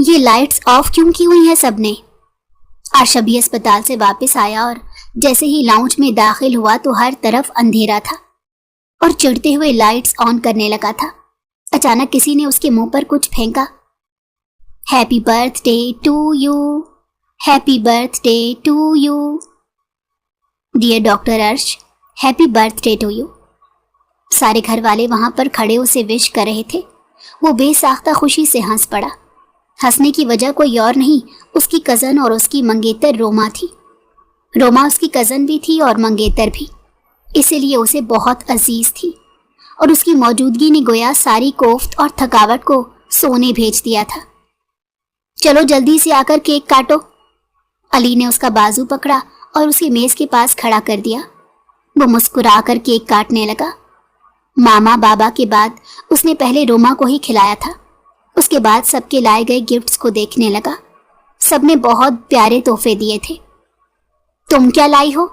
ये lights off क्यों की हुई हैं सबने? अर्श अभी अस्पताल से वापस आया और जैसे ही लाउंज में दाखिल हुआ तो हर तरफ अंधेरा था और चिढ़ते हुए लाइट्स ऑन करने लगा था। अचानक किसी ने उसके मुंह पर कुछ फेंका। Happy birthday to you, happy birthday to you. Dear doctor Arsh, happy birthday to you. सारे घर वाले वहां पर खड़े उसे विश कर रहे थे। वो बेसाख्ता खुशी से हंस पड़ा। हंसने की वजह कोई और नहीं, उसकी कज़न और उसकी मंगेतर रोमा थी। रोमा उसकी कज़न भी थी और मंगेतर भी, इसीलिए उसे बहुत अजीज थी और उसकी मौजूदगी ने गोया सारी कोफ्त और थकावट को सोने भेज दिया था। चलो जल्दी से आकर केक काटो। अली ने उसका बाजू पकड़ा और उसे मेज के पास खड़ा कर दिया। वो मुस्कुराकर केक काटने लगा। मामा बाबा के बाद उसने पहले रोमा को ही खिलाया था। उसके बाद सबके लाए गए गिफ्ट्स को देखने लगा। सबने बहुत प्यारे तोहफे दिए थे। तुम क्या लाई हो?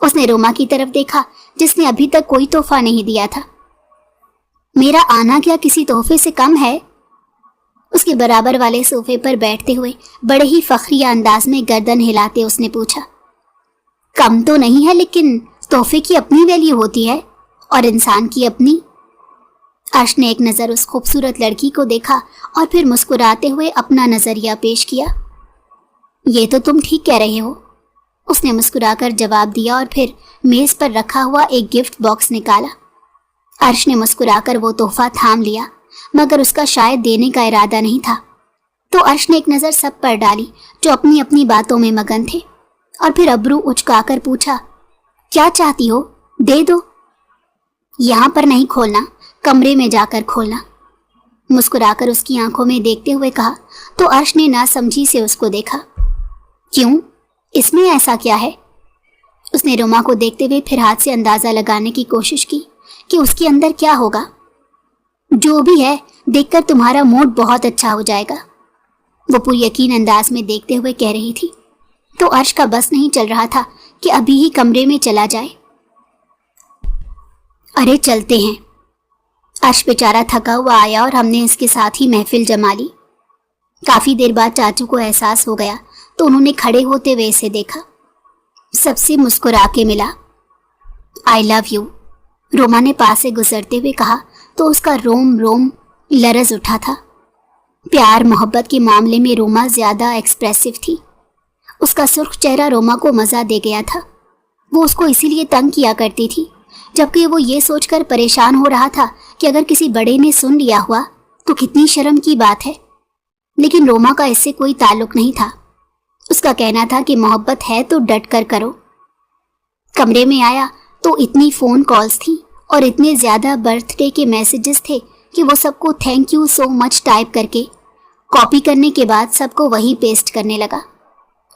उसने रोमा की तरफ देखा जिसने अभी तक कोई तोहफा नहीं दिया था। मेरा आना क्या किसी तोहफे से कम है? उसके बराबर वाले सोफे पर बैठते हुए बड़े ही फखरिया अंदाज में गर्दन हिलाते उसने पूछा। कम तो नहीं है, लेकिन तोहफे की अपनी वैल्यू होती है और इंसान की अपनी। अर्श ने एक नज़र उस खूबसूरत लड़की को देखा और फिर मुस्कुराते हुए अपना नज़रिया पेश किया। ये तो तुम ठीक कह रहे हो, उसने मुस्कुराकर जवाब दिया और फिर मेज़ पर रखा हुआ एक गिफ्ट बॉक्स निकाला। अर्श ने मुस्कुराकर वो तोहफा थाम लिया, मगर उसका शायद देने का इरादा नहीं था। तो अर्श ने एक नज़र सब पर डाली जो अपनी अपनी बातों में मगन थे और फिर अब्रू उचकाकर पूछा, क्या चाहती हो? दे दो। यहाँ पर नहीं खोलना, कमरे में जाकर खोलना, मुस्कुराकर उसकी आंखों में देखते हुए कहा। तो अर्श ने नासमझी से उसको देखा। क्यों, इसमें ऐसा क्या है? उसने रोमा को देखते हुए फिर हाथ से अंदाजा लगाने की कोशिश की कि उसके अंदर क्या होगा। जो भी है, देखकर तुम्हारा मूड बहुत अच्छा हो जाएगा, वो पूरी यकीन अंदाज में देखते हुए कह रही थी। तो अर्श का बस नहीं चल रहा था कि अभी ही कमरे में चला जाए। अरे चलते हैं। अर्श बेचारा थका हुआ आया और हमने इसके साथ ही महफिल जमा ली। काफी देर बाद चाचू को एहसास हो गया तो उन्होंने खड़े होते हुए इसे देखा। सबसे मुस्कुरा के मिला। आई लव यू, रोमा ने पास से गुजरते हुए कहा तो उसका रोम रोम लरज उठा था। प्यार मोहब्बत के मामले में रोमा ज्यादा एक्सप्रेसिव थी। उसका सुर्ख चेहरा रोमा को मजा दे गया था। वो उसको इसीलिए तंग किया करती थी, जबकि वो ये सोचकर परेशान हो रहा था कि अगर किसी बड़े ने सुन लिया हुआ तो कितनी शर्म की बात है। लेकिन रोमा का इससे कोई ताल्लुक नहीं था। उसका कहना था कि मोहब्बत है तो डट कर करो। कमरे में आया तो इतनी फ़ोन कॉल्स थी और इतने ज़्यादा बर्थडे के मैसेजेस थे कि वो सबको thank you so much type करके कॉपी करने के बाद सबको वहीं पेस्ट करने लगा।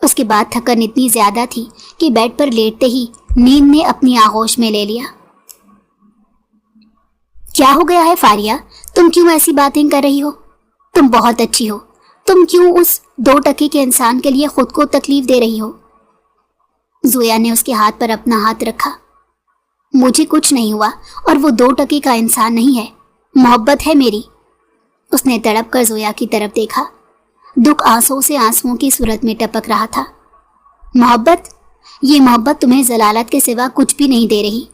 उसके बाद थकन इतनी ज़्यादा थी कि बेड पर लेटते ही नींद ने अपनी आगोश में ले लिया। क्या हो गया है फारिया, तुम क्यों ऐसी बातें कर रही हो? तुम बहुत अच्छी हो, तुम क्यों उस 2 टके के इंसान के लिए खुद को तकलीफ दे रही हो? जोया ने उसके हाथ पर अपना हाथ रखा। मुझे कुछ नहीं हुआ और वो 2 टके का इंसान नहीं है, मोहब्बत है मेरी। उसने तड़प कर जोया की तरफ देखा। दुख आंसुओं से आंसुओं की सूरत में टपक रहा था। मोहब्बत, ये मोहब्बत तुम्हें जलालत के सिवा कुछ भी नहीं दे रही।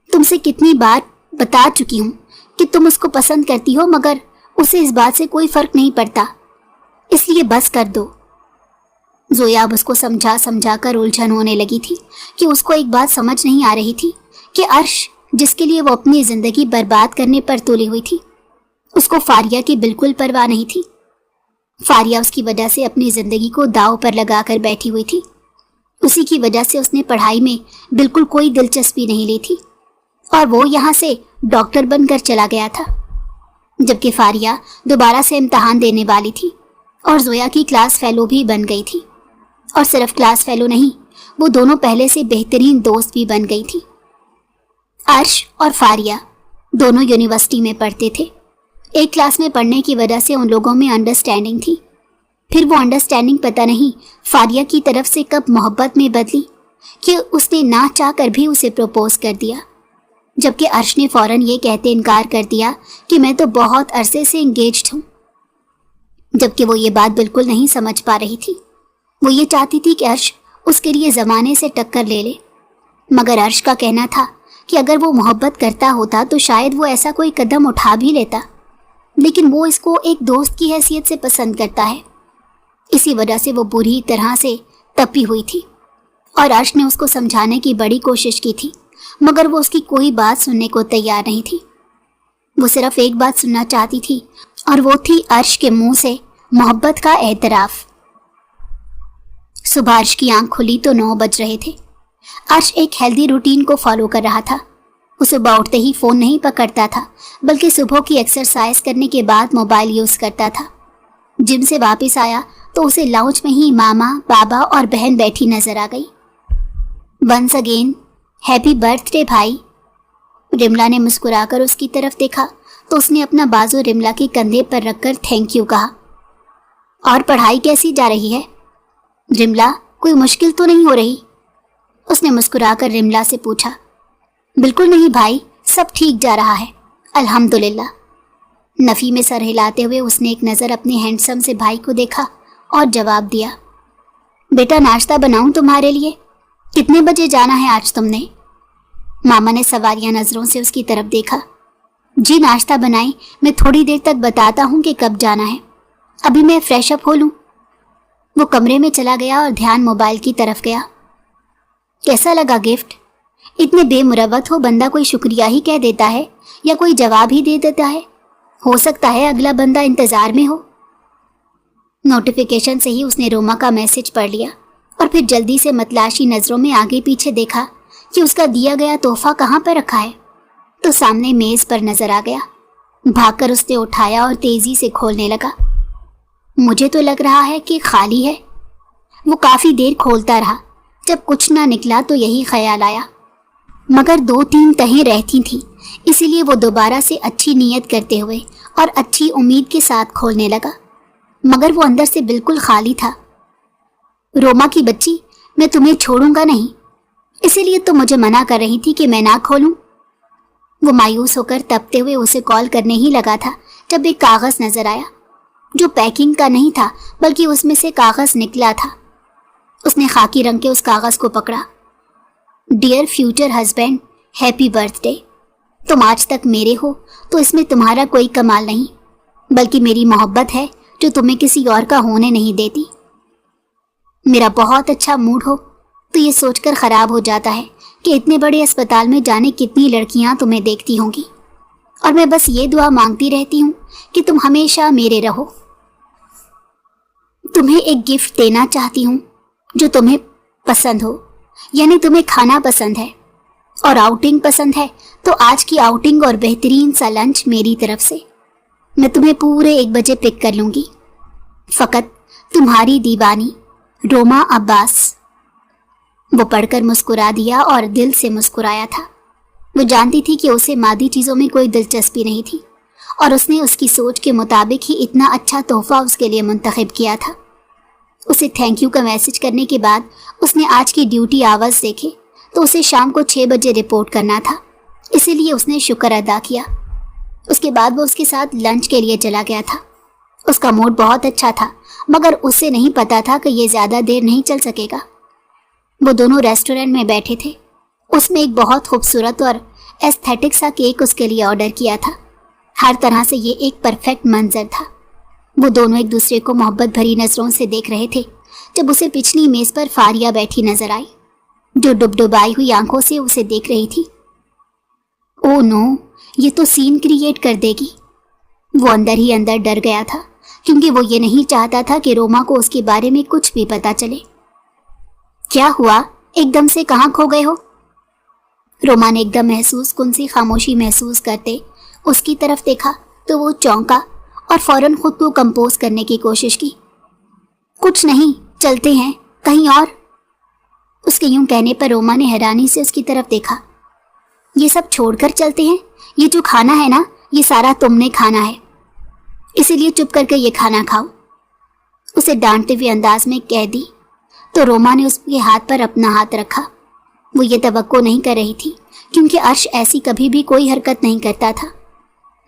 तुमसे कितनी बार बता चुकी हूँ कि तुम उसको पसंद करती हो, मगर उसे इस बात से कोई फर्क नहीं पड़ता, इसलिए बस कर दो। जोया अब उसको समझा समझा कर उलझन होने लगी थी कि उसको एक बात समझ नहीं आ रही थी कि अर्श, जिसके लिए वो अपनी जिंदगी बर्बाद करने पर तुली हुई थी, उसको फारिया की बिल्कुल परवाह नहीं थी। फारिया उसकी वजह से अपनी जिंदगी को दांव पर लगाकर बैठी हुई थी। उसी की वजह से उसने पढ़ाई में बिल्कुल कोई दिलचस्पी नहीं ली थी और वो यहाँ से डॉक्टर बनकर चला गया था, जबकि फारिया दोबारा से इम्तहान देने वाली थी और जोया की क्लास फेलो भी बन गई थी। और सिर्फ क्लास फेलो नहीं, वो दोनों पहले से बेहतरीन दोस्त भी बन गई थी। अर्श और फारिया दोनों यूनिवर्सिटी में पढ़ते थे। एक क्लास में पढ़ने की वजह से उन लोगों में अंडरस्टैंडिंग थी। फिर वो अंडरस्टैंडिंग पता नहीं फारिया की तरफ से कब मोहब्बत में बदली कि उसने ना चाह कर भी उसे प्रपोज कर दिया, जबकि अर्श ने फौरन ये कहते इनकार कर दिया कि मैं तो बहुत अरसे से एंगेज्ड हूँ। जबकि वो ये बात बिल्कुल नहीं समझ पा रही थी। वो ये चाहती थी कि अर्श उसके लिए ज़माने से टक्कर ले ले, मगर अर्श का कहना था कि अगर वो मोहब्बत करता होता तो शायद वो ऐसा कोई कदम उठा भी लेता, लेकिन वो इसको एक दोस्त की हैसियत से पसंद करता है। इसी वजह से वो बुरी तरह से तपी हुई थी और अर्श ने उसको समझाने की बड़ी कोशिश की थी, मगर वो उसकी कोई बात सुनने को तैयार नहीं थी। वो सिर्फ एक बात सुनना चाहती थी और वो थी अर्श के मुंह से मोहब्बत का एतराफ़। सुबह अर्श की आंख खुली तो 9 बज रहे थे। अर्श एक हेल्दी रूटीन को फॉलो कर रहा था। वो सुबह उठते ही फ़ोन नहीं पकड़ता था, बल्कि सुबह की एक्सरसाइज करने के बाद मोबाइल यूज़ करता था। जिम से वापस आया तो उसे लाउंज में ही मामा, बाबा और बहन बैठी नजर आ गई। वंस अगेन हैप्पी बर्थडे भाई। रिमला ने मुस्कुराकर उसकी तरफ देखा तो उसने अपना बाजू रिमला के कंधे पर रखकर थैंक यू कहा। और पढ़ाई कैसी जा रही है रिमला, कोई मुश्किल तो नहीं हो रही? उसने मुस्कुराकर रिमला से पूछा। बिल्कुल नहीं भाई, सब ठीक जा रहा है अल्हम्दुलिल्लाह। नफ़ी में सर हिलाते हुए उसने एक नज़र अपने हैंडसम से भाई को देखा और जवाब दिया, बेटा नाश्ता बनाऊं तुम्हारे लिए? कितने बजे जाना है आज तुमने? मामा ने सवालिया नज़रों से उसकी तरफ देखा। जी नाश्ता बनाएं, मैं थोड़ी देर तक बताता हूँ कि कब जाना है। अभी मैं फ्रेश अप हो लूँ। वो कमरे में चला गया और ध्यान मोबाइल की तरफ गया। कैसा लगा गिफ्ट? इतने बेमुरवत हो बंदा कोई शुक्रिया ही कह देता है या कोई जवाब ही दे देता है। हो सकता है अगला बंदा इंतज़ार में हो। नोटिफिकेशन से ही उसने रोमा का मैसेज पढ़ लिया और फिर जल्दी से मतलाशी नज़रों में आगे पीछे देखा कि उसका दिया गया तोहफा कहाँ पर रखा है, तो सामने मेज़ पर नज़र आ गया। भागकर उसने उठाया और तेज़ी से खोलने लगा। मुझे तो लग रहा है कि खाली है। वो काफ़ी देर खोलता रहा। जब कुछ ना निकला तो यही ख्याल आया, मगर 2-3 तहें रहती थीं, इसीलिए वो दोबारा से अच्छी नीयत करते हुए और अच्छी उम्मीद के साथ खोलने लगा, मगर वो अंदर से बिल्कुल खाली था। रोमा की बच्ची, मैं तुम्हें छोड़ूंगा नहीं, इसीलिए तो मुझे मना कर रही थी कि मैं ना खोलूं। वो मायूस होकर तपते हुए उसे कॉल करने ही लगा था जब एक कागज़ नज़र आया, जो पैकिंग का नहीं था बल्कि उसमें से कागज़ निकला था। उसने खाकी रंग के उस कागज़ को पकड़ा। Dear future husband, happy birthday. तुम आज तक मेरे हो तो इसमें तुम्हारा कोई कमाल नहीं, बल्कि मेरी मोहब्बत है जो तुम्हें किसी और का होने नहीं देती। मेरा बहुत अच्छा मूड हो तो ये सोचकर ख़राब हो जाता है कि इतने बड़े अस्पताल में जाने कितनी लड़कियां तुम्हें देखती होंगी, और मैं बस ये दुआ मांगती रहती हूँ कि तुम हमेशा मेरे रहो। तुम्हें एक गिफ्ट देना चाहती हूँ जो तुम्हें पसंद हो, यानी तुम्हें खाना पसंद है और आउटिंग पसंद है तो आज की आउटिंग और बेहतरीन सा लंच मेरी तरफ से। मैं तुम्हें पूरे 1 बजे पिक कर लूँगी। फ़कत तुम्हारी दीवानी रोमा अब्बास। वो पढ़कर मुस्कुरा दिया और दिल से मुस्कुराया था। वो जानती थी कि उसे मादी चीज़ों में कोई दिलचस्पी नहीं थी और उसने उसकी सोच के मुताबिक ही इतना अच्छा तोहफा उसके लिए मुंतखब किया था। उसे थैंक यू का मैसेज करने के बाद उसने आज की ड्यूटी आवर्स देखे तो उसे शाम को 6 बजे रिपोर्ट करना था, इसीलिए उसने शुक्र अदा किया। उसके बाद वो उसके साथ लंच के लिए चला गया था। उसका मूड बहुत अच्छा था, मगर उसे नहीं पता था कि ये ज़्यादा देर नहीं चल सकेगा। वो दोनों रेस्टोरेंट में बैठे थे। उसमें एक बहुत खूबसूरत और एस्थेटिक सा केक उसके लिए ऑर्डर किया था। हर तरह से ये एक परफेक्ट मंजर था। वो दोनों एक दूसरे को मोहब्बत भरी नज़रों से देख रहे थे जब उसे पिछली मेज़ पर फारिया बैठी नजर आई, जो डुबडुबाई हुई आंखों से उसे देख रही थी। ओ नो, ये तो सीन क्रिएट कर देगी। वो अंदर ही अंदर डर गया था, क्योंकि वो ये नहीं चाहता था कि रोमा को उसके बारे में कुछ भी पता चले। क्या हुआ, एकदम से कहाँ खो गए हो? रोमा ने एकदम महसूस कुन सी खामोशी महसूस करते उसकी तरफ देखा तो वो चौंका और फौरन खुद को कंपोज करने की कोशिश की। कुछ नहीं, चलते हैं कहीं और। उसके यूं कहने पर रोमा ने हैरानी से उसकी तरफ देखा। ये सब छोड़कर चलते हैं? ये जो खाना है ना, ये सारा तुमने खाना है, इसीलिए चुप करके ये खाना खाओ। उसे डांटते हुए अंदाज में कह दी तो रोमा ने उसके हाथ पर अपना हाथ रखा। वो ये तवक्को नहीं कर रही थी, क्योंकि अर्श ऐसी कभी भी कोई हरकत नहीं करता था।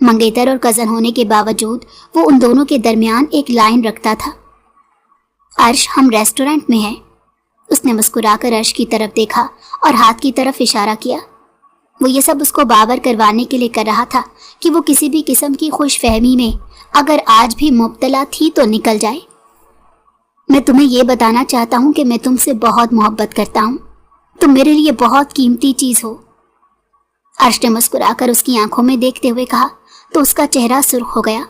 मंगेतर और कज़न होने के बावजूद वो उन दोनों के दरमियान एक लाइन रखता था। अर्श, हम रेस्टोरेंट में हैं। उसने मुस्कुराकर अर्श की तरफ देखा और हाथ की तरफ इशारा किया। वो ये सब उसको बावर करवाने के लिए कर रहा था कि वो किसी भी किस्म की खुशफहमी में अगर आज भी मुब्तला थी तो निकल जाए। मैं तुम्हें ये बताना चाहता हूँ कि मैं तुमसे बहुत मोहब्बत करता हूँ। तुम मेरे लिए बहुत कीमती चीज़ हो। अर्श ने मुस्कुराकर उसकी आंखों में देखते हुए कहा तो उसका चेहरा सुर्ख हो गया।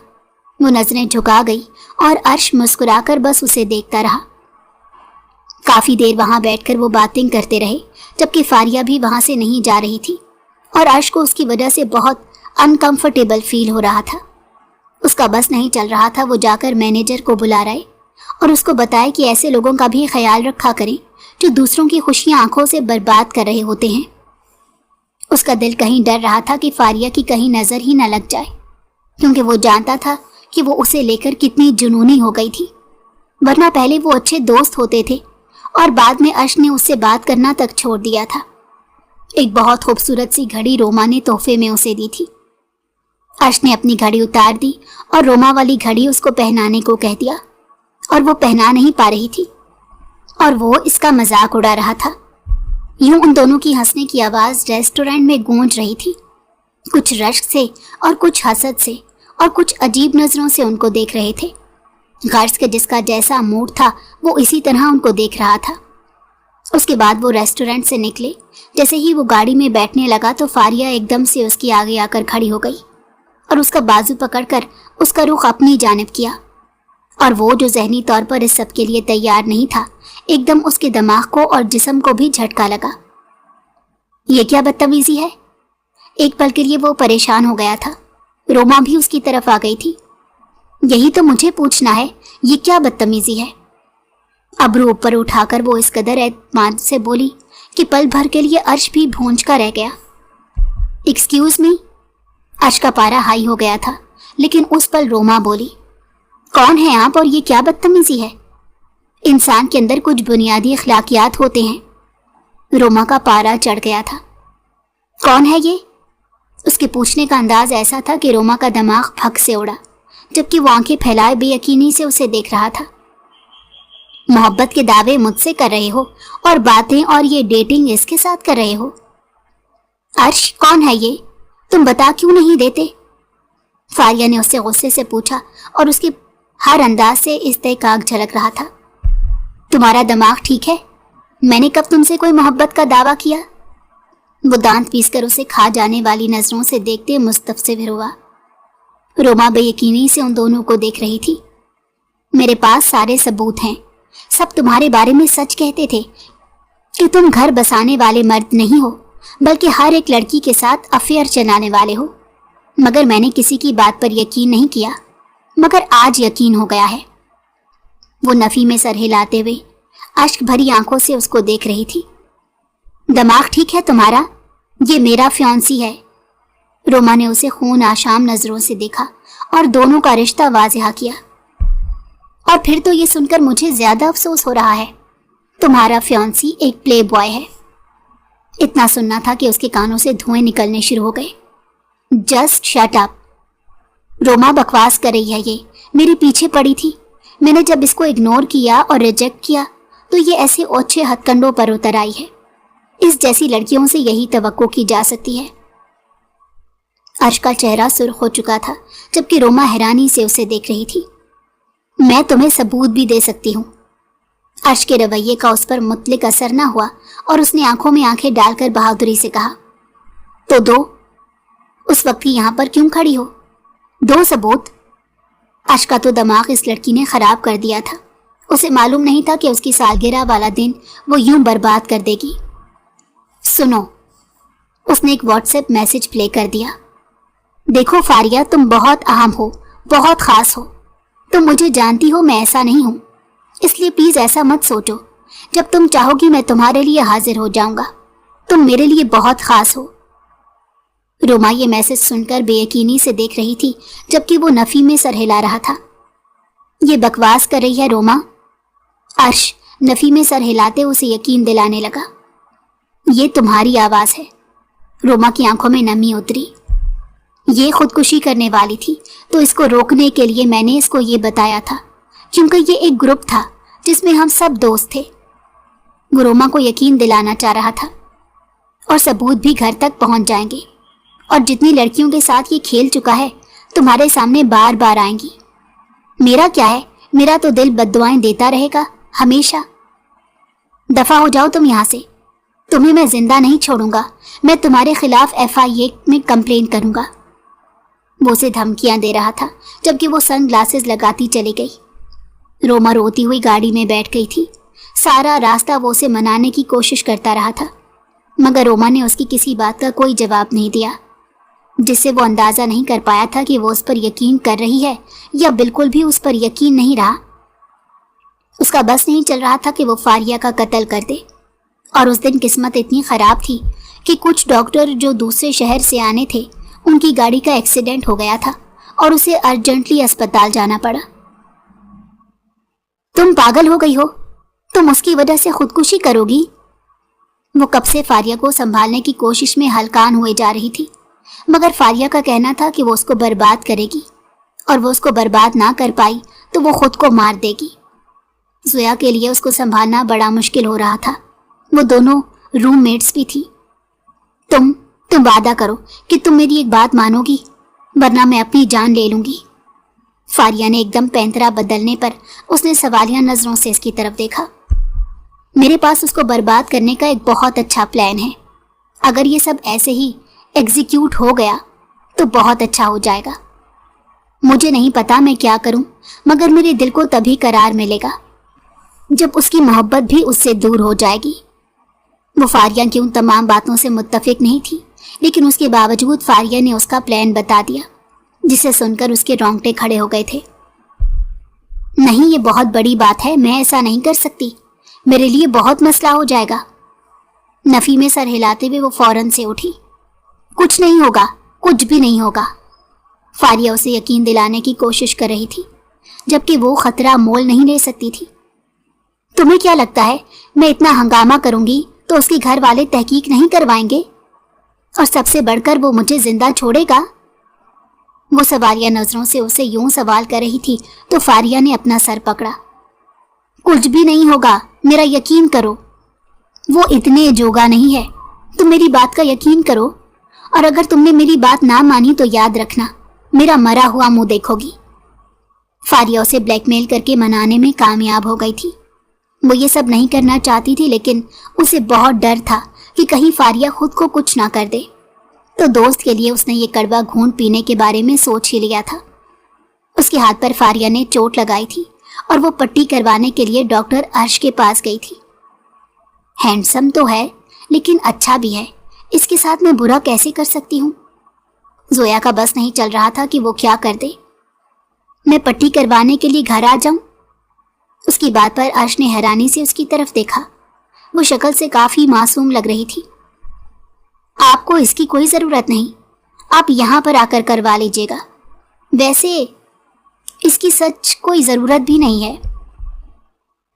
वो नजरें झुका गई और अर्श मुस्कुराकर बस उसे देखता रहा। काफी देर वहां बैठकर वो बातें करते रहे, जबकि फारिया भी वहां से नहीं जा रही थी और अर्श को उसकी वजह से बहुत अनकंफर्टेबल फील हो रहा था। उसका बस नहीं चल रहा था वो जाकर मैनेजर को बुला रहे और उसको बताए कि ऐसे लोगों का भी ख्याल रखा करें जो दूसरों की खुशियां आंखों से बर्बाद कर रहे होते हैं। उसका दिल कहीं डर रहा था कि फारिया की कहीं नजर ही न लग जाए, क्योंकि वो जानता था कि वो उसे लेकर कितनी जुनूनी हो गई थी। वरना पहले वो अच्छे दोस्त होते थे और बाद में अर्श ने उससे बात करना तक छोड़ दिया था। एक बहुत खूबसूरत सी घड़ी रोमा ने तोहफे में उसे दी थी। अर्श ने अपनी घड़ी उतार दी और रोमा वाली घड़ी उसको पहनाने को कह दिया और वो पहना नहीं पा रही थी और वो इसका मजाक उड़ा रहा था। यूं उन दोनों की हंसने की आवाज रेस्टोरेंट में गूंज रही थी। कुछ रश्क से और कुछ हसद से और कुछ अजीब नजरों से उनको देख रहे थे। गर्ज के जिसका जैसा मूड था वो इसी तरह उनको देख रहा था। उसके बाद वो रेस्टोरेंट से निकले। जैसे ही वो गाड़ी में बैठने लगा तो फारिया एकदम से उसके आगे आकर खड़ी हो गई और उसका बाजू पकड़कर उसका रुख अपनी जानिब किया। और वो जो ज़हनी तौर पर इस सब के लिए तैयार नहीं था, एकदम उसके दिमाग को और जिस्म को भी झटका लगा। ये क्या बदतमीजी है? एक पल के लिए वो परेशान हो गया था। रोमा भी उसकी तरफ आ गई थी। यही तो मुझे पूछना है, ये क्या बदतमीजी है? अब्रू ऊपर उठाकर वो इस कदर एतमाद से बोली कि पल भर के लिए अर्श भी भूंज का रह गया। Excuse me. अर्श का पारा हाई हो गया था, लेकिन उस पल रोमा बोली, कौन है आप और ये क्या बदतमीजी है? इंसान के अंदर कुछ बुनियादी अखलाकियात होते हैं। रोमा का पारा चढ़ गया था। कौन है ये? उसके पूछने का अंदाज ऐसा था कि रोमा का दिमाग फक से उड़ा, जबकि वो आंखें फैलाए बेयकीनी से उसे देख रहा था। मोहब्बत के दावे मुझसे कर रहे हो और बातें और ये डेटिंग इसके साथ कर रहे हो? अर्श, कौन है ये? तुम बता क्यों नहीं देते? फारिया ने उससे गुस्से से पूछा और उसके हर अंदाज से इस्तेकाक झलक रहा था। तुम्हारा दिमाग ठीक है? मैंने कब तुमसे कोई मोहब्बत का दावा किया? वो दांत पीसकर उसे खा जाने वाली नजरों से देखते मुस्तफसिर हुआ। रोमा बेयकीनी से उन दोनों को देख रही थी। मेरे पास सारे सबूत हैं। सब तुम्हारे बारे में सच कहते थे कि तुम घर बसाने वाले मर्द नहीं हो, बल्कि हर एक लड़की के साथ अफेयर चलाने वाले हो। मगर मैंने किसी की बात पर यकीन नहीं किया, मगर आज यकीन हो गया है। वो नफी में सर हिलाते हुए अश्क भरी आंखों से उसको देख रही थी। दिमाग ठीक है तुम्हारा? ये मेरा फियांसी है। रोमा ने उसे खून आशाम नजरों से देखा और दोनों का रिश्ता वाज़ेह किया। और फिर तो ये सुनकर मुझे ज्यादा अफसोस हो रहा है। तुम्हारा फियांसी एक प्ले बॉय है। इतना सुनना था कि उसके कानों से धुएं निकलने शुरू हो गए। Just shut up. रोमा, बकवास कर रही है ये। मेरे पीछे पड़ी थी। मैंने जब इसको इग्नोर किया और रिजेक्ट किया तो ये ऐसे ओछे हथकंडों पर उतर आई है। इस जैसी लड़कियों से यही तवक्को की जा सकती है। अर्श का चेहरा सुर्ख हो चुका था, जबकि रोमा हैरानी से उसे देख रही थी। मैं तुम्हें सबूत भी दे सकती हूँ। अर्श के रवैये का उस पर मुतलिक असर न हुआ और उसने आंखों में आंखें डालकर बहादुरी से कहा, तो दो। उस वक्त यहाँ पर क्यों खड़ी हो? दो सबूत। अर्श का तो दिमाग इस लड़की ने खराब कर दिया था। उसे मालूम नहीं था कि उसकी सालगिरह वाला दिन वो यूं बर्बाद कर देगी। सुनो, उसने एक व्हाट्सएप मैसेज प्ले कर दिया। देखो फारिया, तुम बहुत अहम हो, बहुत खास हो। तुम मुझे जानती हो मैं ऐसा नहीं हूं, इसलिए प्लीज ऐसा मत सोचो। जब तुम चाहोगी मैं तुम्हारे लिए हाजिर हो जाऊंगा। तुम मेरे लिए बहुत खास हो। रोमा ये मैसेज सुनकर बेयकीनी से देख रही थी, जबकि वो नफी में सर हिला रहा था। ये बकवास कर रही है रोमा। अर्श नफी में सर हिलाते उसे यकीन दिलाने लगा। ये तुम्हारी आवाज है। रोमा की आंखों में नमी उतरी। یہ خودکشی کرنے والی تھی تو اس کو روکنے کے لیے میں نے اس کو یہ بتایا تھا، کیونکہ یہ ایک گروپ تھا جس میں ہم سب دوست تھے۔ وہ روما کو یقین دلانا چاہ رہا تھا، اور ثبوت بھی گھر تک پہنچ جائیں گے، اور جتنی لڑکیوں کے ساتھ یہ کھیل چکا ہے تمہارے سامنے بار بار آئیں گی۔ میرا کیا ہے، میرا تو دل بد دعائیں دیتا رہے گا ہمیشہ۔ دفع ہو جاؤ تم یہاں سے، تمہیں میں زندہ نہیں چھوڑوں گا، میں تمہارے خلاف FIA میں کمپلین کروں گا۔ وہ اسے دھمکیاں دے رہا تھا جبکہ وہ سن گلاسز لگاتی چلی گئی۔ روما روتی ہوئی گاڑی میں بیٹھ گئی تھی۔ سارا راستہ وہ اسے منانے کی کوشش کرتا رہا تھا، مگر روما نے اس کی کسی بات کا کوئی جواب نہیں دیا، جس سے وہ اندازہ نہیں کر پایا تھا کہ وہ اس پر یقین کر رہی ہے یا بالکل بھی اس پر یقین نہیں رہا۔ اس کا بس نہیں چل رہا تھا کہ وہ فاریہ کا قتل کر دے، اور اس دن قسمت اتنی خراب تھی کہ کچھ ڈاکٹر جو دوسرے شہر سے آنے تھے ان کی گاڑی کا ایکسیڈنٹ ہو گیا تھا اور اسے ارجنٹلی اسپتال جانا پڑا۔ تم پاگل ہو گئی ہو، تم اس کی وجہ سے خودکشی کرو گی؟ وہ کب سے فاریہ کو سنبھالنے کی کوشش میں ہلکان ہوئے جا رہی تھی، مگر فاریہ کا کہنا تھا کہ وہ اس کو برباد کرے گی، اور وہ اس کو برباد نہ کر پائی تو وہ خود کو مار دے گی۔ زویا کے لیے اس کو سنبھالنا بڑا مشکل ہو رہا تھا، وہ دونوں روم میٹس بھی تھی۔ تم وعدہ کرو کہ تم میری ایک بات مانو گی، ورنہ میں اپنی جان لے لوں گی۔ فاریہ نے ایک دم پینترا بدلنے پر اس نے سوالیہ نظروں سے اس کی طرف دیکھا۔ میرے پاس اس کو برباد کرنے کا ایک بہت اچھا پلان ہے، اگر یہ سب ایسے ہی ایگزیکیوٹ ہو گیا تو بہت اچھا ہو جائے گا۔ مجھے نہیں پتا میں کیا کروں، مگر میرے دل کو تبھی قرار ملے گا جب اس کی محبت بھی اس سے دور ہو جائے گی۔ وہ فاریہ کی ان تمام باتوں سے متفق نہیں تھی، لیکن اس کے باوجود فاریہ نے اس کا پلان بتا دیا، جسے سن کر اس کے رونگٹے کھڑے ہو گئے تھے۔ نہیں، یہ بہت بڑی بات ہے، میں ایسا نہیں کر سکتی، میرے لیے بہت مسئلہ ہو جائے گا۔ نفی میں سر ہلاتے ہوئے وہ فوراً سے اٹھی۔ کچھ نہیں ہوگا، کچھ بھی نہیں ہوگا۔ فاریہ اسے یقین دلانے کی کوشش کر رہی تھی، جبکہ وہ خطرہ مول نہیں لے سکتی تھی۔ تمہیں کیا لگتا ہے میں اتنا ہنگامہ کروں گی تو اس کے گھر والے تحقیق نہیں کروائیں گے؟ اور سب سے بڑھ کر وہ مجھے زندہ چھوڑے گا؟ وہ سوالیہ نظروں سے اسے یوں سوال کر رہی تھی تو فاریہ نے اپنا سر پکڑا۔ کچھ بھی نہیں ہوگا، میرا یقین کرو، وہ اتنے جوگا نہیں ہے، تم میری بات کا یقین کرو، اور اگر تم نے میری بات نہ مانی تو یاد رکھنا میرا مرا ہوا منہ دیکھو گی۔ فاریہ اسے بلیک میل کر کے منانے میں کامیاب ہو گئی تھی۔ وہ یہ سب نہیں کرنا چاہتی تھی، لیکن اسے بہت ڈر تھا کہ کہیں فاریہ خود کو کچھ نہ کر دے، تو دوست کے لیے اس نے یہ کڑوا گھونٹ پینے کے بارے میں سوچ ہی لیا تھا۔ اس کے ہاتھ پر فاریہ نے چوٹ لگائی تھی اور وہ پٹی کروانے کے لیے ڈاکٹر عرش کے پاس گئی تھی۔ ہینڈسم تو ہے لیکن اچھا بھی ہے، اس کے ساتھ میں برا کیسے کر سکتی ہوں؟ زویا کا بس نہیں چل رہا تھا کہ وہ کیا کر دے۔ میں پٹی کروانے کے لیے گھر آ جاؤں؟ اس کی بات پر عرش نے حیرانی سے اس کی طرف دیکھا۔ وہ شکل سے کافی معصوم لگ رہی تھی۔ آپ کو اس کی کوئی ضرورت نہیں، آپ یہاں پر آ کر کروا لیجیے گا، ویسے اس کی سچ کوئی ضرورت بھی نہیں ہے۔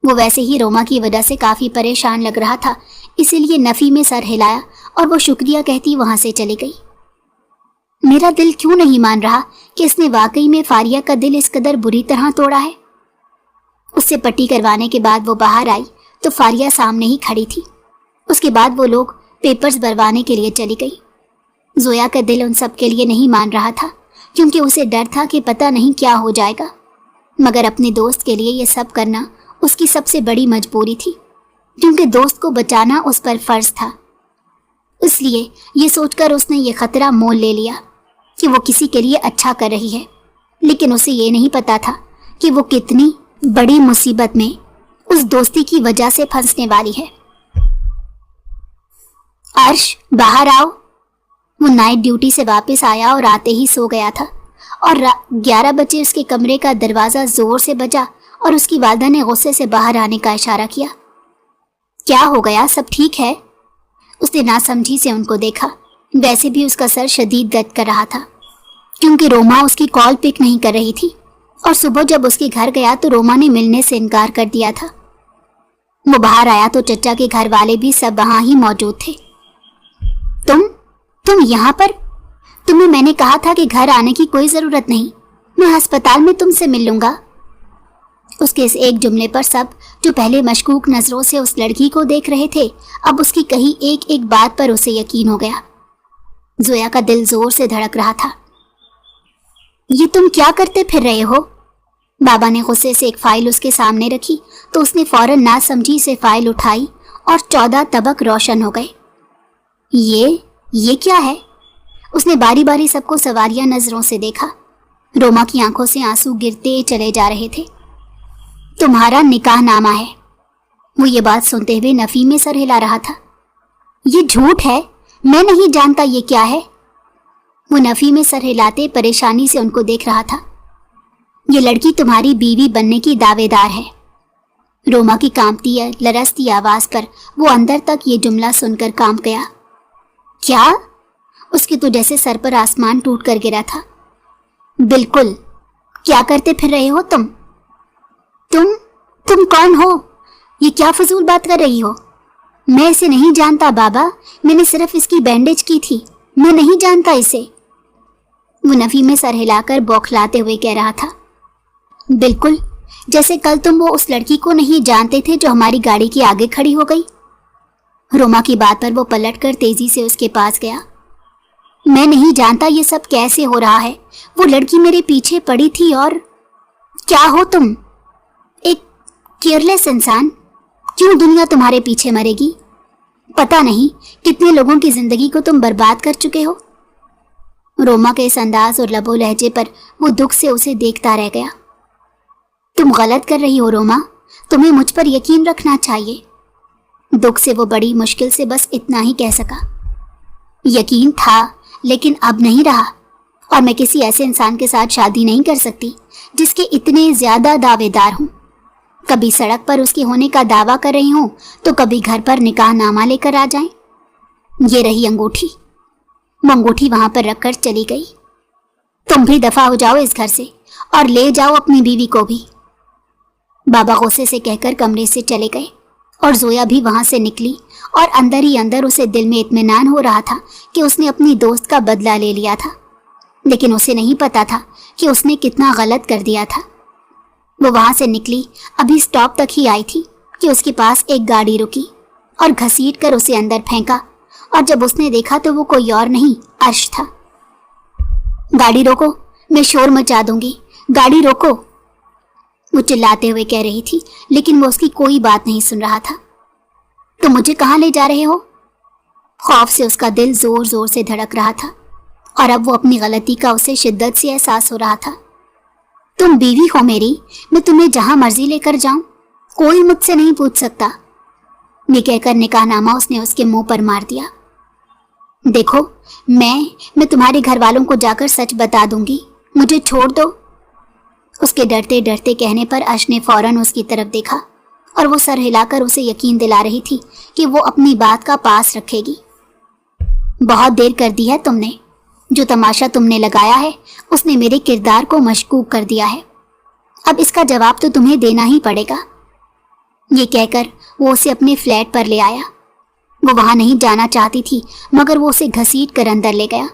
وہ ویسے ہی روما کی وجہ سے کافی پریشان لگ رہا تھا، اسی لیے نفی میں سر ہلایا اور وہ شکریہ کہتی وہاں سے چلی گئی۔ میرا دل کیوں نہیں مان رہا کہ اس نے واقعی میں فاریہ کا دل اس قدر بری طرح توڑا ہے۔ اس سے پٹی کروانے کے بعد وہ باہر آئی تو فاریہ سامنے ہی کھڑی تھی۔ اس کے بعد وہ لوگ پیپرز بھروانے کے لیے چلی گئی۔ زویا کا دل ان سب کے لیے نہیں مان رہا تھا، کیونکہ اسے ڈر تھا کہ پتہ نہیں کیا ہو جائے گا، مگر اپنے دوست کے لیے یہ سب کرنا اس کی سب سے بڑی مجبوری تھی، کیونکہ دوست کو بچانا اس پر فرض تھا۔ اس لیے یہ سوچ کر اس نے یہ خطرہ مول لے لیا کہ وہ کسی کے لیے اچھا کر رہی ہے، لیکن اسے یہ نہیں پتا تھا کہ وہ کتنی بڑی مصیبت میں اس دوستی کی وجہ سے پھنسنے والی ہے۔ عرش، باہر آؤ۔ وہ نائٹ ڈیوٹی سے واپس آیا اور آتے ہی سو گیا تھا، اور 11 بجے اس کے کمرے کا دروازہ زور سے بجا اور اس کی والدہ نے غصے سے باہر آنے کا اشارہ کیا۔ کیا ہو گیا، سب ٹھیک ہے؟ اس نے ناسمجھی سے ان کو دیکھا۔ ویسے بھی اس کا سر شدید درد کر رہا تھا، کیونکہ روما اس کی کال پک نہیں کر رہی تھی، اور صبح جب اس کے گھر گیا تو روما نے ملنے سے انکار کر دیا تھا۔ وہ باہر آیا تو چچا کے گھر والے بھی سب وہاں ہی موجود تھے۔ تم یہاں پر؟ तुम्हें मैंने कहा था कि घर आने की कोई जरूरत नहीं, मैं अस्पताल में तुमसे मिल लूंगा। उसके इस एक जुमले पर सब जो पहले मशकूक नजरों से उस लड़की को देख रहे थे, अब उसकी कही एक एक बात पर उसे यकीन हो गया। जोया का दिल जोर से धड़क रहा था। ये तुम क्या करते फिर रहे हो? बाबा ने गुस्से से एक फाइल उसके सामने रखी तो उसने फौरन ना समझी से फाइल उठाई और 14 तबक रोशन हो गए। ये क्या है? उसने बारी बारी सबको सवारियां नजरों से देखा। रोमा की आंखों से आंसू गिरते चले जा रहे थे। तुम्हारा निकाह नामा है। वो ये बात सुनते हुए नफी में सर हिला रहा था। ये झूठ है, मैं नहीं जानता ये क्या है। वो नफी में सर हिलाते परेशानी से उनको देख रहा था। ये लड़की तुम्हारी बीवी बनने की दावेदार है। रोमा की कांपती लरसती आवाज पर वो अंदर तक ये जुमला सुनकर कांप गया। क्या? उसके तो जैसे सर पर आसमान टूट कर गिरा था। बिल्कुल। क्या करते फिर रहे हो तुम कौन हो? ये क्या फजूल बात कर रही हो? मैं इसे नहीं जानता बाबा, मैंने सिर्फ इसकी बैंडेज की थी, मैं नहीं जानता इसे। वो नफी में सर हिलाकर बौखलाते हुए कह रहा था। बिल्कुल, जैसे कल तुम वो उस लड़की को नहीं जानते थे जो हमारी गाड़ी के आगे खड़ी हो गई। रोमा की बात पर वो पलटकर तेजी से उसके पास गया। मैं नहीं जानता ये सब कैसे हो रहा है। वो लड़की मेरे पीछे पड़ी थी और क्या हो तुम? एक केयरलेस इंसान। क्यों दुनिया तुम्हारे पीछे मरेगी? पता नहीं कितने लोगों की जिंदगी को तुम बर्बाद कर चुके हो। रोमा के इस अंदाज और लबो लहजे पर वो दुख से उसे देखता रह गया। तुम गलत कर रही हो रोमा, तुम्हें मुझ पर यकीन रखना चाहिए। दुख से वो बड़ी मुश्किल से बस इतना ही कह सका। यकीन था लेकिन अब नहीं रहा, और मैं किसी ऐसे इंसान के साथ शादी नहीं कर सकती जिसके इतने ज्यादा दावेदार हों। कभी सड़क पर उसके होने का दावा कर रही हूं तो कभी घर पर निकाह नामा लेकर आ जाएं। ये रही अंगूठी। वो अंगूठी वहां पर रखकर चली गई। तुम भी दफा हो जाओ इस घर से और ले जाओ अपनी बीवी को भी। बाबा गुस्से से कहकर कमरे से चले गए और जोया भी वहां से निकली, और अंदर ही अंदर उसे दिल में इत्मीनान हो रहा था कि उसने अपनी दोस्त का बदला ले लिया था, लेकिन उसे नहीं पता था कि उसने कितना गलत कर दिया था। वो वहां से निकली, अभी स्टॉप तक ही आई थी कि उसके पास एक गाड़ी रुकी और घसीट कर उसे अंदर फेंका, और जब उसने देखा तो वो कोई और नहीं अर्श था। गाड़ी रोको, मैं शोर मचा दूंगी, गाड़ी रोको, वो चिल्लाते हुए कह रही थी, लेकिन वो उसकी कोई बात नहीं सुन रहा था। तो मुझे कहाँ ले जा रहे हो? खौफ से उसका दिल जोर जोर से धड़क रहा था, और अब वो अपनी गलती का उसे शिद्दत से एहसास हो रहा था। तुम बीवी हो मेरी, मैं तुम्हें जहां मर्जी लेकर जाऊं, कोई मुझसे नहीं पूछ सकता। ये कहकर निकाहनामा उसने उसके मुंह पर मार दिया। देखो, मैं तुम्हारे घर वालों को जाकर सच बता दूंगी, मुझे छोड़ दो। उसके डरते डरते कहने पर अर्श ने फौरन उसकी तरफ देखा, और वो सर हिलाकर उसे यकीन दिला रही थी कि वो अपनी बात का पास रखेगी। बहुत देर कर दी है तुमने, जो तमाशा तुमने लगाया है उसने मेरे किरदार को मशकूक कर दिया है, अब इसका जवाब तो तुम्हें देना ही पड़ेगा। ये कहकर वो उसे अपने फ्लैट पर ले आया। वो वहां नहीं जाना चाहती थी, मगर वो उसे घसीट कर अंदर ले गया।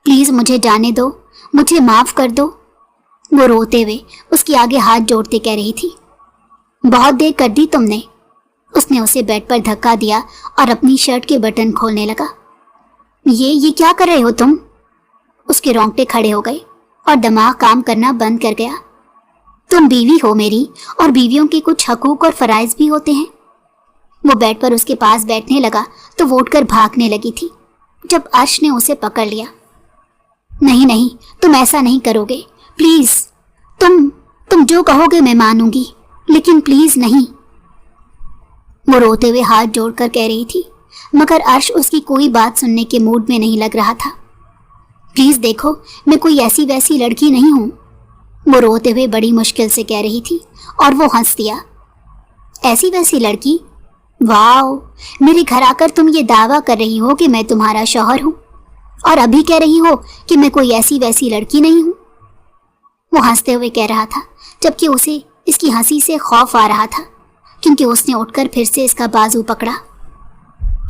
प्लीज मुझे जाने दो, मुझे माफ कर दो, वो रोते हुए उसके आगे हाथ जोड़ते कह रही थी। बहुत देर कर दी तुमने। उसने उसे बेड पर धक्का दिया और अपनी शर्ट के बटन खोलने लगा। ये क्या कर रहे हो तुम? उसके रोंगटे खड़े हो गए और दिमाग काम करना बंद कर गया। तुम बीवी हो मेरी, और बीवियों के कुछ हकूक और फराइज भी होते हैं। वो बेड पर उसके पास बैठने लगा तो वो उठकर भागने लगी थी, जब अर्श ने उसे पकड़ लिया। नहीं नहीं, तुम ऐसा नहीं करोगे, प्लीज, तुम जो कहोगे मैं मानूंगी, लेकिन प्लीज नहीं। वो रोते हुए हाथ जोड़कर कह रही थी, मगर अर्श उसकी कोई बात सुनने के मूड में नहीं लग रहा था। प्लीज देखो, मैं कोई ऐसी वैसी लड़की नहीं हूं, वो रोते हुए बड़ी मुश्किल से कह रही थी, और वो हंस दिया। ऐसी वैसी लड़की? वाओ, मेरे घर आकर तुम ये दावा कर रही हो कि मैं तुम्हारा शौहर हूं, और अभी कह रही हो कि मैं कोई ऐसी वैसी लड़की नहीं हूं। वो हंसते हुए कह रहा था, जबकि उसे इसकी हंसी से खौफ आ रहा था, क्योंकि उसने उठकर फिर से इसका बाजू पकड़ा।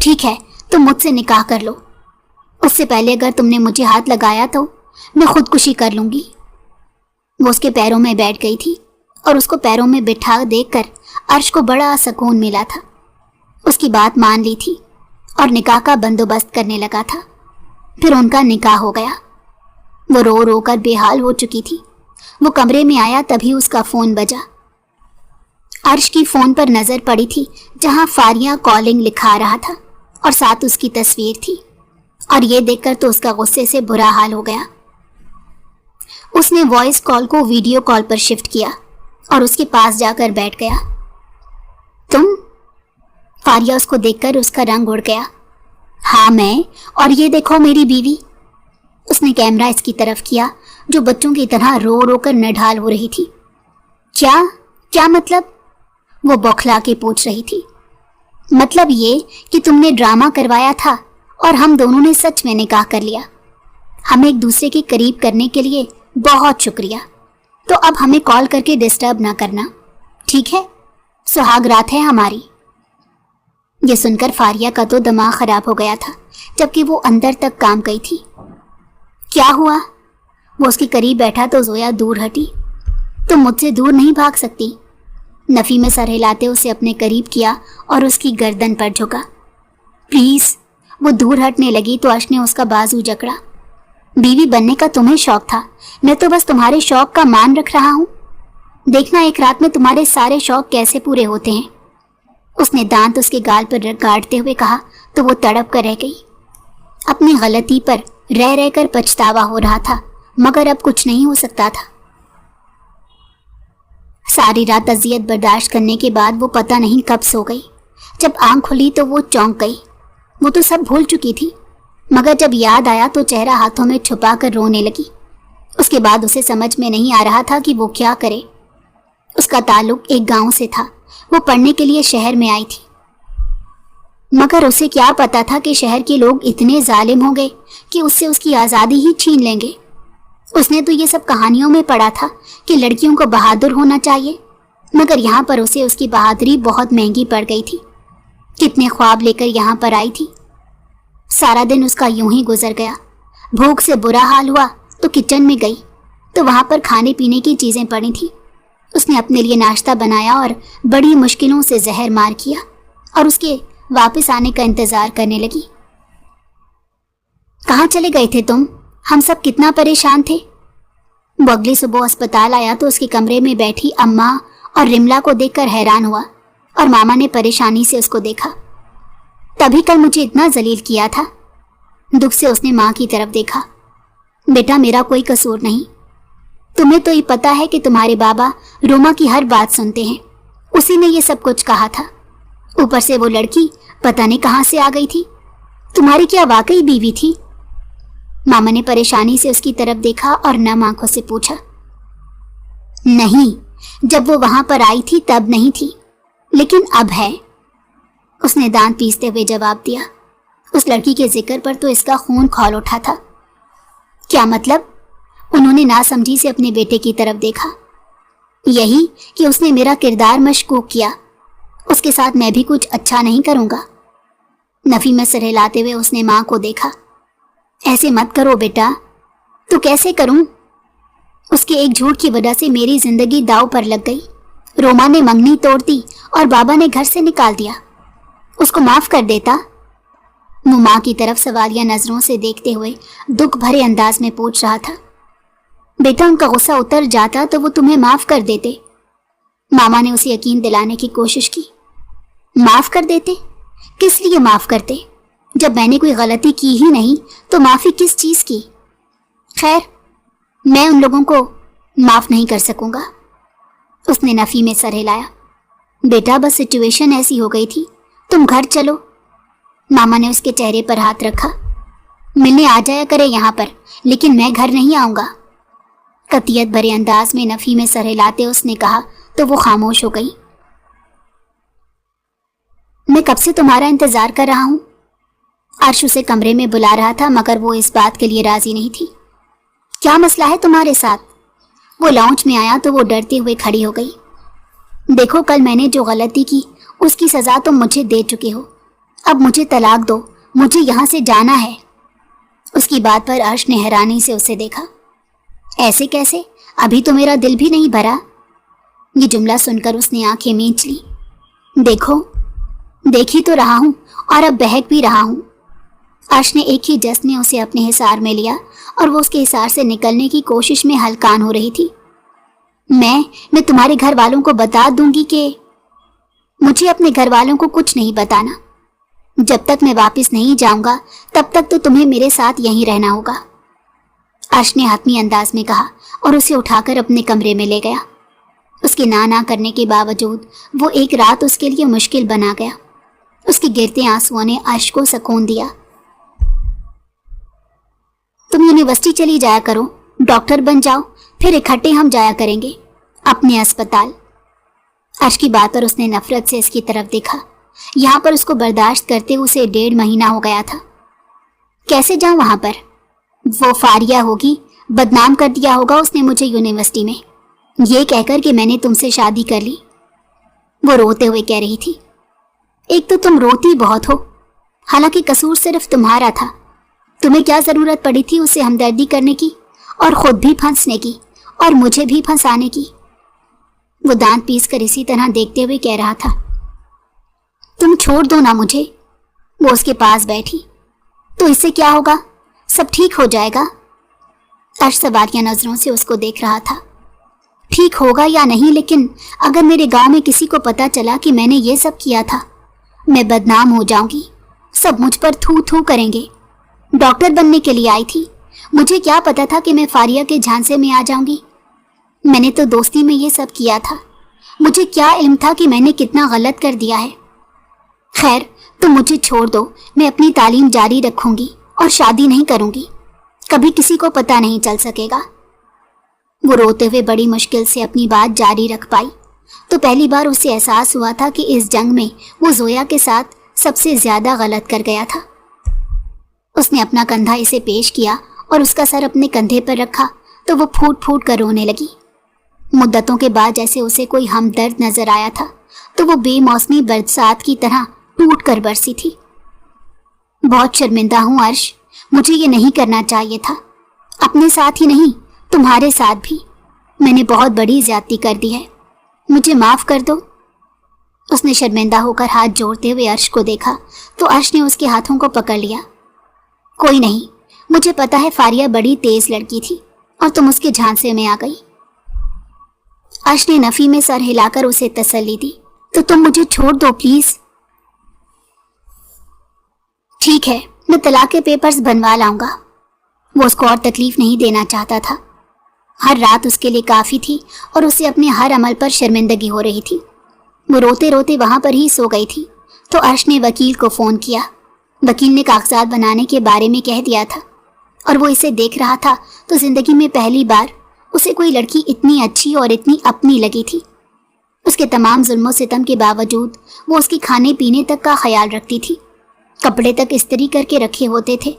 ठीक है, तुम मुझसे निकाह कर लो। उससे पहले अगर तुमने मुझे हाथ लगाया तो मैं खुदकुशी कर लूंगी। वो उसके पैरों में बैठ गई थी और उसको पैरों में बिठा देखकर अर्श को बड़ा सुकून मिला था। उसकी बात मान ली थी और निकाह का बंदोबस्त करने लगा था। फिर उनका निकाह हो गया। वो रो रो कर बेहाल हो चुकी थी। वो कमरे में आया तभी उसका फ़ोन बजा। अर्श की फ़ोन पर नज़र पड़ी थी जहां फारिया कॉलिंग लिखा रहा था और साथ उसकी तस्वीर थी, और ये देखकर तो उसका गुस्से से बुरा हाल हो गया। उसने वॉइस कॉल को वीडियो कॉल पर शिफ्ट किया और उसके पास जाकर बैठ गया। तुम? फारिया उसको देखकर उसका रंग उड़ गया। हाँ मैं, और ये देखो मेरी बीवी। उसने कैमरा इसकी तरफ किया जो बच्चों की तरह रो रो कर नढाल हो रही थी। क्या क्या मतलब? वो बौखला के पूछ रही थी। मतलब ये कि तुमने ड्रामा करवाया था और हम दोनों ने सच में निकाह कर लिया। हमें एक दूसरे के करीब करने के लिए बहुत शुक्रिया। तो अब हमें कॉल करके डिस्टर्ब ना करना, ठीक है? सुहाग रात है हमारी। ये सुनकर फारिया का तो दिमाग खराब हो गया था, जबकि वो अंदर तक काम गई थी। क्या हुआ? वो उसके करीब बैठा तो जोया दूर हटी। तुम मुझसे दूर नहीं भाग सकती। नफ़ी में सर हिलाते उसे अपने करीब किया और उसकी गर्दन पर झुका। प्लीज़। वो दूर हटने लगी तो अर्श ने उसका बाजू जकड़ा। बीवी बनने का तुम्हें शौक था, मैं तो बस तुम्हारे शौक का मान रख रहा हूँ। देखना एक रात में तुम्हारे सारे शौक कैसे पूरे होते हैं। उसने दांत उसके गाल पर गाड़ते हुए कहा तो वो तड़प कर रह गई। अपनी गलती पर रह रह कर पछतावा हो रहा था, मगर अब कुछ नहीं हो सकता था। सारी रात अजियत बर्दाश्त करने के बाद वो पता नहीं कब सो गई। जब आंख खुली तो वो चौंक गई। वो तो सब भूल चुकी थी, मगर जब याद आया तो चेहरा हाथों में छुपा कर रोने लगी। उसके बाद उसे समझ में नहीं आ रहा था कि वो क्या करे। उसका ताल्लुक एक गांव से था। वो पढ़ने के लिए शहर में आई थी, मगर उसे क्या पता था कि शहर के लोग इतने जालिम हो गए कि उससे उसकी आज़ादी ही छीन लेंगे। उसने तो ये सब कहानियों में पढ़ा था कि लड़कियों को बहादुर होना चाहिए, मगर यहाँ पर उसे उसकी बहादुरी बहुत महंगी पड़ गई थी। कितने ख्वाब लेकर यहाँ पर आई थी। सारा दिन उसका यूं ही गुजर गया। भूख से बुरा हाल हुआ तो किचन में गई तो वहाँ पर खाने पीने की चीज़ें पड़ी थी। उसने अपने लिए नाश्ता बनाया और बड़ी मुश्किलों से जहर मार किया और उसके वापस आने का इंतज़ार करने लगी। कहाँ चले गए थे तुम? हम सब कितना परेशान थे। वो अगली सुबह अस्पताल आया तो उसके कमरे में बैठी अम्मा और रिमला को देखकर हैरान हुआ और मामा ने परेशानी से उसको देखा। तभी कल मुझे इतना जलील किया था। दुख से उसने माँ की तरफ देखा। बेटा मेरा कोई कसूर नहीं। तुम्हें तो ये पता है कि तुम्हारे बाबा रोमा की हर बात सुनते हैं। उसी ने ये सब कुछ कहा था। ऊपर से वो लड़की पता नहीं कहाँ से आ गई थी। तुम्हारी क्या वाकई बीवी थी? मामा ने परेशानी से उसकी तरफ देखा और नम आंखों से पूछा। नहीं, जब वो वहां पर आई थी तब नहीं थी, लेकिन अब है। उसने दांत पीसते हुए जवाब दिया। उस लड़की के जिक्र पर तो इसका खून खौल उठा था। क्या मतलब? उन्होंने नासमझी से अपने बेटे की तरफ देखा। यही कि उसने मेरा किरदार मशकूक किया। उसके साथ मैं भी कुछ अच्छा नहीं करूंगा। नफी में सिर हिलाते हुए उसने माँ को देखा। ऐसे मत करो बेटा। तो कैसे करूं? उसके एक झूठ की वजह से मेरी जिंदगी दांव पर लग गई। रोमा ने मंगनी तोड़ दी और बाबा ने घर से निकाल दिया। उसको माफ कर देता। वो माँ की तरफ सवालिया नजरों से देखते हुए दुख भरे अंदाज में पूछ रहा था। बेटा उनका गुस्सा उतर जाता तो वो तुम्हें माफ कर देते। मामा ने उसे यकीन दिलाने की कोशिश की। माफ कर देते? किस लिए माफ करते? जब मैंने कोई गलती की ही नहीं तो माफी किस चीज की? खैर, मैं उन लोगों को माफ नहीं कर सकूंगा। उसने नफी में सर हिलाया। बेटा बस सिचुएशन ऐसी हो गई थी, तुम घर चलो। मामा ने उसके चेहरे पर हाथ रखा। मिलने आ जाया करे यहाँ पर, लेकिन मैं घर नहीं आऊंगा। कतियत भरे अंदाज में नफी में सर हिलाते उसने कहा तो वो खामोश हो गई। मैं कब से तुम्हारा इंतजार कर रहा हूं। अर्श उसे कमरे में बुला रहा था, मगर वो इस बात के लिए राजी नहीं थी। क्या मसला है तुम्हारे साथ? वो लाउंज में आया तो वो डरते हुए खड़ी हो गई। देखो, कल मैंने जो गलती की उसकी सजा तुम मुझे दे चुके हो। अब मुझे तलाक दो, मुझे यहाँ से जाना है। उसकी बात पर अर्श ने हैरानी से उसे देखा। ऐसे कैसे, अभी तो मेरा दिल भी नहीं भरा। ये जुमला सुनकर उसने आंखें मींच ली। देखो, देख ही तो रहा हूं और अब बहक भी रहा हूं। अर्श ने एक ही जश्न में उसे अपने हिसार में लिया और वो उसके हिसार से निकलने की कोशिश में हलकान हो रही थी। मैं तुम्हारे घर वालों को बता दूंगी कि मुझे अपने घर वालों को कुछ नहीं बताना। जब तक मैं वापस नहीं जाऊंगा तब तक तो तुम्हें मेरे साथ यहीं रहना होगा। अर्श ने हातमी अंदाज में कहा और उसे उठाकर अपने कमरे में ले गया। उसके ना करने के बावजूद वो एक रात उसके लिए मुश्किल बना गया। उसके गिरते आंसुओं ने अर्श को सुकून दिया। तुम यूनिवर्सिटी चली जाया करो, डॉक्टर बन जाओ, फिर इकट्ठे हम जाया करेंगे अपने अस्पताल। अर्श की बात पर उसने नफरत से इसकी तरफ देखा। यहाँ पर उसको बर्दाश्त करते उसे 1.5 महीना हो गया था। कैसे जाऊं वहां पर? वो फारिया होगी, बदनाम कर दिया होगा उसने मुझे यूनिवर्सिटी में, ये कहकर कि मैंने तुमसे शादी कर ली। वो रोते हुए कह रही थी। एक तो तुम रोती बहुत हो, हालांकि कसूर सिर्फ तुम्हारा था। तुम्हें क्या जरूरत पड़ी थी उसे हमदर्दी करने की और खुद भी फंसने की और मुझे भी फंसाने की। वो दांत पीस कर इसी तरह देखते हुए कह रहा था। तुम छोड़ दो ना मुझे। वो उसके पास बैठी। तो इससे क्या होगा, सब ठीक हो जाएगा। अर्श सवालिया नजरों से उसको देख रहा था। ठीक होगा या नहीं, लेकिन अगर मेरे गांव में किसी को पता चला कि मैंने ये सब किया था, मैं बदनाम हो जाऊंगी। सब मुझ पर थू थू करेंगे। डॉक्टर बनने के लिए आई थी, मुझे क्या पता था कि मैं फारिया के झांसे में आ जाऊंगी। मैंने तो दोस्ती में ये सब किया था, मुझे क्या इल्म था कि मैंने कितना गलत कर दिया है। खैर, तुम मुझे छोड़ दो, मैं अपनी तालीम जारी रखूंगी और शादी नहीं करूंगी। कभी किसी को पता नहीं चल सकेगा। वो रोते हुए बड़ी मुश्किल से अपनी बात जारी रख पाई तो पहली बार उसे एहसास हुआ था कि इस जंग में वो जोया के साथ सबसे ज्यादा गलत कर गया था। उसने अपना कंधा इसे पेश किया और उसका सर अपने कंधे पर रखा तो वो फूट फूट कर रोने लगी। मुद्दतों के बाद जैसे उसे कोई हमदर्द नजर आया था तो वो बेमौसमी बरसात की तरह टूट कर बरसी थी। बहुत शर्मिंदा हूं अर्श, मुझे ये नहीं करना चाहिए था। अपने साथ ही नहीं, तुम्हारे साथ भी मैंने बहुत बड़ी ज्यादती कर दी है, मुझे माफ कर दो। उसने शर्मिंदा होकर हाथ जोड़ते हुए अर्श को देखा तो अर्श ने उसके हाथों को पकड़ लिया। कोई नहीं, मुझे पता है फारिया बड़ी तेज लड़की थी और तुम उसके झांसे में आ गई। अर्श ने नफी में सर हिलाकर उसे तसल्ली दी। तो तुम मुझे छोड़ दो प्लीज। ठीक है, मैं तलाक के पेपर्स बनवा लाऊंगा। वो उसको और तकलीफ नहीं देना चाहता था। हर रात उसके लिए काफी थी और उसे अपने हर अमल पर शर्मिंदगी हो रही थी। वो रोते रोते वहां पर ही सो गई थी तो अर्श ने वकील को फोन किया। वकील ने कागजात बनाने के बारे में कह दिया था और वो इसे देख रहा था तो जिंदगी में पहली बार उसे कोई लड़की इतनी अच्छी और इतनी अपनी लगी थी। उसके तमाम जुल्मों सितम के बावजूद वो उसके खाने पीने तक का ख्याल रखती थी। कपड़े तक इस्त्री करके रखे होते थे।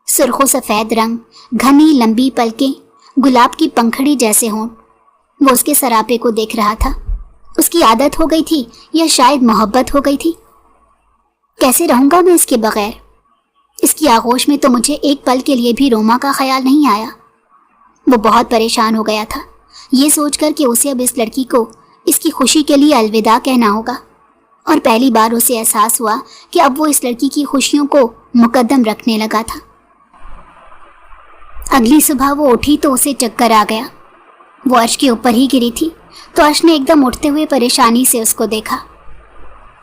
सुर्खों सफ़ेद रंग, घनी लंबी पलकें, गुलाब की पंखड़ी जैसे हों। वो उसके सरापे को देख रहा था। उसकी आदत हो गई थी या शायद मोहब्बत हो गई थी। कैसे रहूंगा मैं इसके बगैर? इसकी आगोश में तो मुझे एक पल के लिए भी रोमा का ख्याल नहीं आया। वो बहुत परेशान हो गया था ये सोचकर कि उसे अब इस लड़की को इसकी खुशी के लिए अलविदा कहना होगा। और पहली बार उसे एहसास हुआ कि अब वो इस लड़की की खुशियों को मुकद्दम रखने लगा था। अगली सुबह वो उठी तो उसे चक्कर आ गया। वो अर्श के ऊपर ही गिरी थी तो अर्श ने एकदम उठते हुए परेशानी से उसको देखा।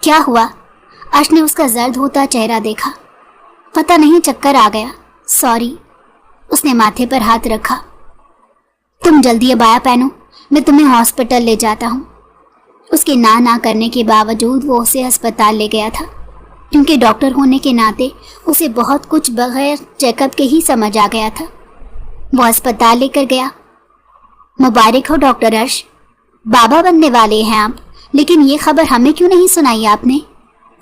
क्या हुआ? अर्श ने उसका जर्द होता चेहरा देखा। पता नहीं, चक्कर आ गया, सॉरी। उसने माथे पर हाथ रखा। तुम जल्दी अबाया पहनो, मैं तुम्हें हॉस्पिटल ले जाता हूँ। उसके ना करने के बावजूद वो उसे अस्पताल ले गया था क्योंकि डॉक्टर होने के नाते उसे बहुत कुछ बगैर चेकअप के ही समझ आ गया था। वो अस्पताल लेकर गया। मुबारक हो डॉक्टर अर्श, बाबा बनने वाले हैं आप, लेकिन ये खबर हमें क्यों नहीं सुनाई आपने?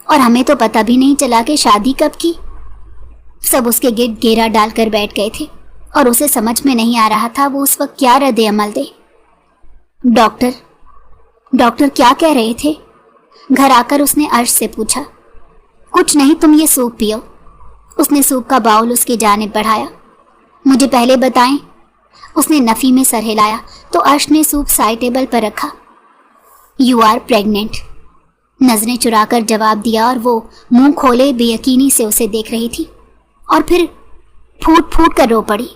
और हमें तो पता भी नहीं चला कि शादी कब की। सब उसके गिर्द घेरा डालकर बैठ गए थे और उसे समझ में नहीं आ रहा था वो उस वक्त क्या रद्द अमल दे। डॉक्टर क्या कह रहे थे? घर आकर उसने अर्श से पूछा। कुछ नहीं, तुम ये सूप पियो। اس نے सूप کا बाउल उसकी जानिब बढ़ाया। मुझे पहले बताएं। उसने नफ़ी में सर हिलाया तो अर्श ने सूप साइड टेबल पर रखा। यू आर प्रेग्नेंट, नजरें चुराकर जवाब दिया और वो मुंह खोले बेयकीनी से उसे देख रही थी और फिर फूट फूट कर रो पड़ी।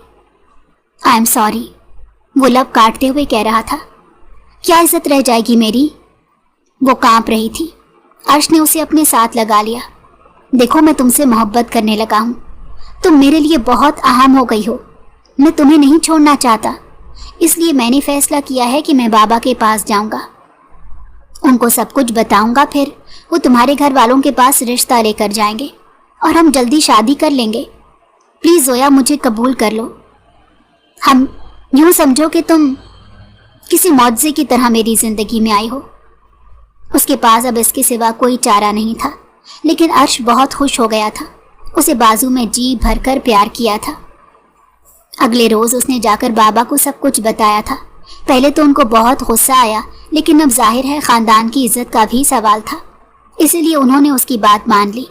आई एम सॉरी, वो लब काटते हुए कह रहा था। क्या इज्जत रह जाएगी मेरी? वो कांप रही थी। अर्श ने उसे अपने साथ लगा लिया। देखो, मैं तुमसे मोहब्बत करने लगा हूँ। तुम मेरे लिए बहुत अहम हो गई हो। मैं तुम्हें नहीं छोड़ना चाहता, इसलिए मैंने फैसला किया है कि मैं बाबा के पास जाऊंगा, उनको सब कुछ बताऊंगा, फिर वो तुम्हारे घर वालों के पास रिश्ता लेकर जाएंगे और हम जल्दी शादी कर लेंगे। प्लीज जोया, मुझे कबूल कर लो। हम यूं समझो कि तुम किसी मौजज़े की तरह मेरी जिंदगी में आई हो। उसके पास अब इसके सिवा कोई चारा नहीं था, लेकिन अर्श बहुत खुश हो गया था। उसे बाजू में जी भरकर प्यार किया था। अगले रोज उसने जाकर बाबा को सब कुछ बताया था। पहले तो उनको बहुत गुस्सा आया, लेकिन अब जाहिर है खानदान की इज्जत का भी सवाल था, इसीलिए उन्होंने उसकी बात मान ली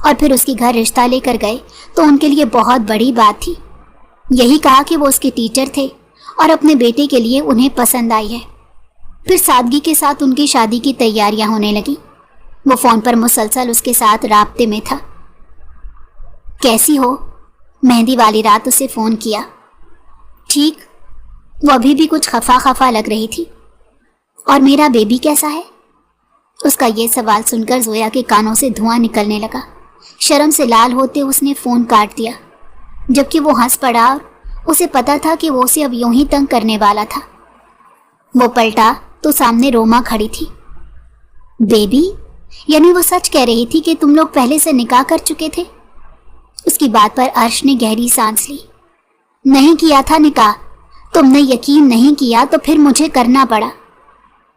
और फिर उसके घर रिश्ता लेकर गए तो उनके लिए बहुत बड़ी बात थी। यही कहा कि वो उसके टीचर थे और अपने बेटे के लिए उन्हें पसंद आई है। फिर सादगी के साथ उनकी शादी की तैयारियां होने लगी। वो फोन पर मुसलसल उसके साथ राब्ते में था। कैसी हो? मेहंदी वाली रात उसे फोन किया। ठीक। वो अभी भी कुछ खफा खफा लग रही थी। और मेरा बेबी कैसा है? उसका ये सवाल सुनकर जोया के कानों से धुआं निकलने लगा। शर्म से लाल होते उसने फोन काट दिया, जबकि वो हंस पड़ा और उसे पता था कि वो उसे अब यूं ही तंग करने वाला था। वो पलटा तो सामने रोमा खड़ी थी। बेबी? यानी वो सच कह रही थी कि तुम लोग पहले से निकाह कर चुके थे? उसकी बात पर अर्श ने गहरी सांस ली। नहीं किया था निकाह। तुमने यकीन नहीं किया तो फिर मुझे करना पड़ा।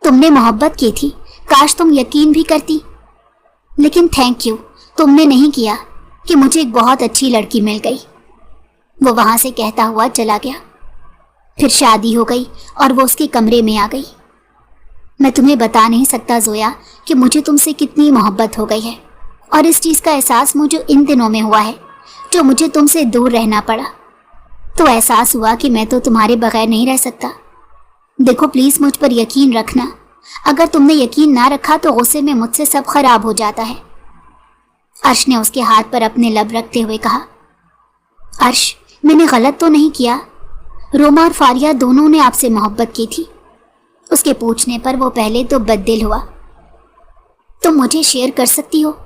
तुमने मोहब्बत की थी, काश तुम यकीन भी करती। लेकिन थैंक यू, तुमने नहीं किया कि मुझे एक बहुत अच्छी लड़की मिल गई। वो वहां से कहता हुआ चला गया। फिर शादी हो गई और वो उसके कमरे में आ गई। मैं तुम्हें बता नहीं सकता जोया कि मुझे तुमसे कितनी मोहब्बत हो गई है, और इस चीज़ का एहसास मुझे इन दिनों में हुआ है जो मुझे तुमसे दूर रहना पड़ा। तो एहसास हुआ कि मैं तो तुम्हारे बगैर नहीं रह सकता। देखो प्लीज़ मुझ पर यकीन रखना। अगर तुमने यकीन ना रखा तो गुस्से में मुझसे सब खराब हो जाता है। अर्श ने उसके हाथ पर अपने लब रखते हुए कहा। अर्श, मैंने गलत तो नहीं किया? रोमा और फारिया दोनों ने आपसे मोहब्बत की थी। उसके पूछने पर वो पहले तो बददिल हुआ। तुम मुझे शेयर कर सकती हो?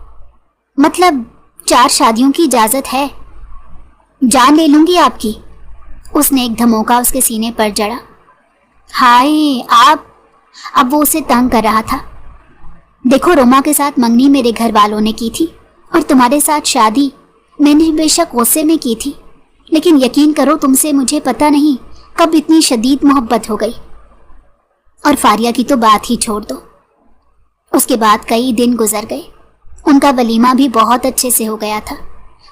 मतलब 4 शादियों की इजाजत है? जान ले लूंगी आपकी। उसने एक धमोका उसके सीने पर जड़ा। हाय आप! अब वो उसे तंग कर रहा था। देखो, रोमा के साथ मंगनी मेरे घर वालों ने की थी और तुम्हारे साथ शादी मैंने बेशक गुस्से में की थी, लेकिन यकीन करो तुमसे मुझे पता नहीं कब इतनी शदीद मोहब्बत हो गई। और फारिया की तो बात ही छोड़ दो। उसके बाद कई दिन गुजर गए। उनका वलीमा भी बहुत अच्छे से हो गया था।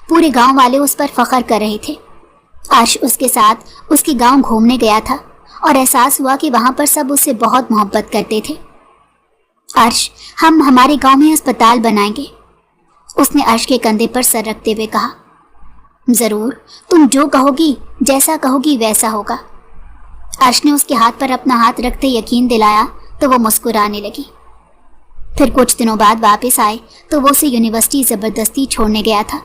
पूरे गांव वाले उस पर फख्र कर रहे थे। अर्श उसके साथ उसके गांव घूमने गया था और एहसास हुआ कि वहां पर सब उससे बहुत मोहब्बत करते थे। अर्श, हम हमारे गांव में अस्पताल बनाएंगे। उसने अर्श के कंधे पर सर रखते हुए कहा। जरूर, तुम जो कहोगी, जैसा कहोगी वैसा होगा। अर्श ने उसके हाथ पर अपना हाथ रखते यकीन दिलाया तो वो मुस्कुराने लगी। फिर कुछ दिनों बाद वापस आए तो वो उसे यूनिवर्सिटी ज़बरदस्ती छोड़ने गया था,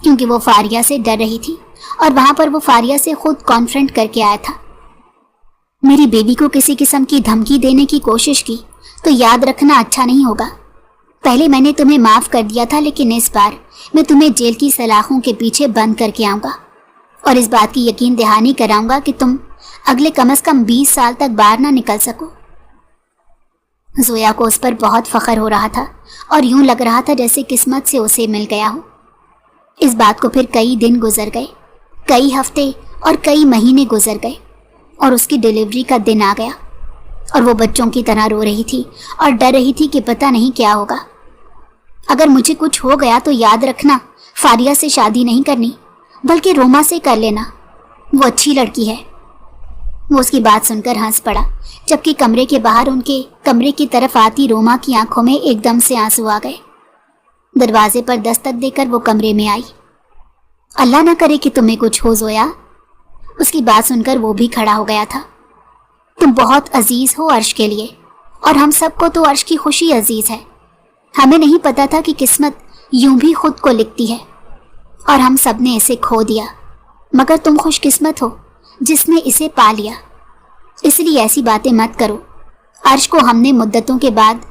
क्योंकि वो फारिया से डर रही थी और वहां पर वो फारिया से खुद कॉन्फ्रेंट करके आया था। मेरी बेबी को किसी किस्म की धमकी देने की कोशिश की तो याद रखना अच्छा नहीं होगा। पहले मैंने तुम्हें माफ़ कर दिया था, लेकिन इस बार मैं तुम्हें जेल की सलाखों के पीछे बंद करके आऊँगा और इस बात की यकीन दहानी कराऊंगा कि तुम अगले कम से कम 20 साल तक बाहर ना निकल सको। जोया को उस पर बहुत फख्र हो रहा था और यूं लग रहा था जैसे किस्मत से उसे मिल गया हो। इस बात को फिर कई दिन गुजर गए, कई हफ्ते और कई महीने गुजर गए और उसकी डिलीवरी का दिन आ गया और वो बच्चों की तरह रो रही थी और डर रही थी कि पता नहीं क्या होगा। अगर मुझे कुछ हो गया तो याद रखना, फारिया से शादी नहीं करनी, बल्कि रोमा से कर लेना, वो अच्छी लड़की है। वो उसकी बात सुनकर हंस पड़ा, जबकि कमरे के बाहर उनके कमरे की तरफ आती रोमा की आंखों में एकदम से आंसू आ गए। दरवाजे पर दस्तक देकर वो कमरे में आई। अल्लाह ना करे कि तुम्हें कुछ हो ज़ोया। उसकी बात सुनकर वो भी खड़ा हो गया था। तुम बहुत अजीज हो अर्श के लिए, और हम सबको तो अर्श की खुशी अजीज है। हमें नहीं पता था कि किस्मत यूं भी खुद को लिखती है, और हम सब ने इसे खो दिया, मगर तुम खुशकिस्मत हो जिसने इसे पा लिया। इसलिए ऐसी बातें मत करो। अर्श को हमने मुद्दतों के बाद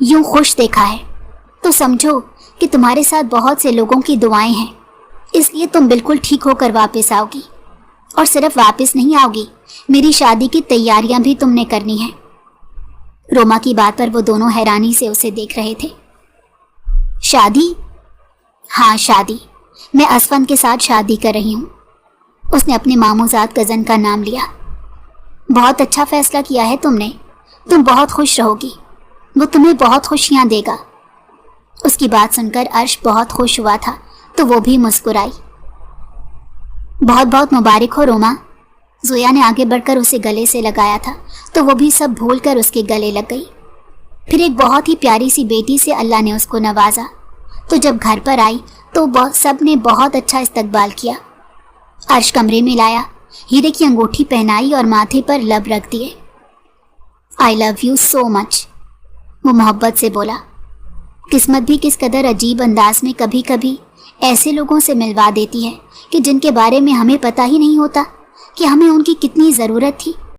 यूं खुश देखा है, तो समझो कि तुम्हारे साथ बहुत से लोगों की दुआएं हैं, इसलिए तुम बिल्कुल ठीक होकर वापस आओगी। और सिर्फ वापस नहीं आओगी, मेरी शादी की तैयारियां भी तुमने करनी है। रोमा की बात पर वो दोनों हैरानी से उसे देख रहे थे। शादी? हाँ शादी, मैं असफन के साथ शादी कर रही हूँ। उसने अपने मामूजाद कज़न का नाम लिया। बहुत अच्छा फैसला किया है तुमने, तुम बहुत खुश रहोगी, वो तुम्हें बहुत खुशियाँ देगा। उसकी बात सुनकर अर्श बहुत खुश हुआ था, तो वो भी मुस्कुराई। बहुत बहुत मुबारक हो रोमा। ज़ोया ने आगे बढ़कर उसे गले से लगाया था, तो वो भी सब भूलकर उसके गले लग गई। फिर एक बहुत ही प्यारी सी बेटी से अल्लाह ने उसको नवाजा, तो जब घर पर आई तो सब ने बहुत अच्छा इस्तकबाल किया। अर्श कमरे में लाया, हीरे की अंगूठी पहनाई और माथे पर लब रख दिए। I love you so much, वो मोहब्बत से बोला। किस्मत भी किस कदर अजीब अंदाज में कभी कभी ऐसे लोगों से मिलवा देती है कि जिनके बारे में हमें पता ही नहीं होता कि हमें उनकी कितनी ज़रूरत थी